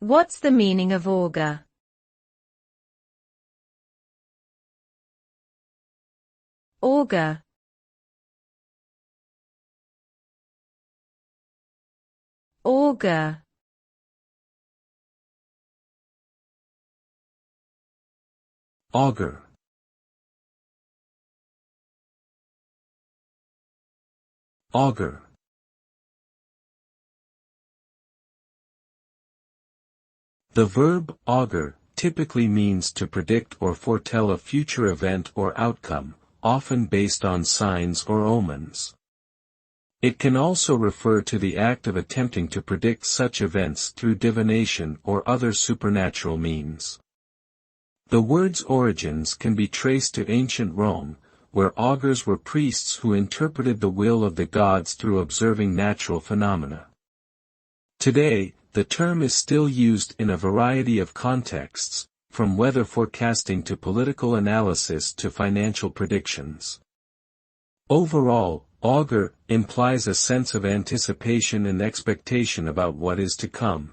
What's the meaning of augur? Augur. Augur. Augur. Augur. The verb augur typically means to predict or foretell a future event or outcome, often based on signs or omens. It can also refer to the act of attempting to predict such events through divination or other supernatural means. The word's origins can be traced to ancient Rome, where augurs were priests who interpreted the will of the gods through observing natural phenomena. Today, the term is still used in a variety of contexts, from weather forecasting to political analysis to financial predictions. Overall, augur implies a sense of anticipation and expectation about what is to come.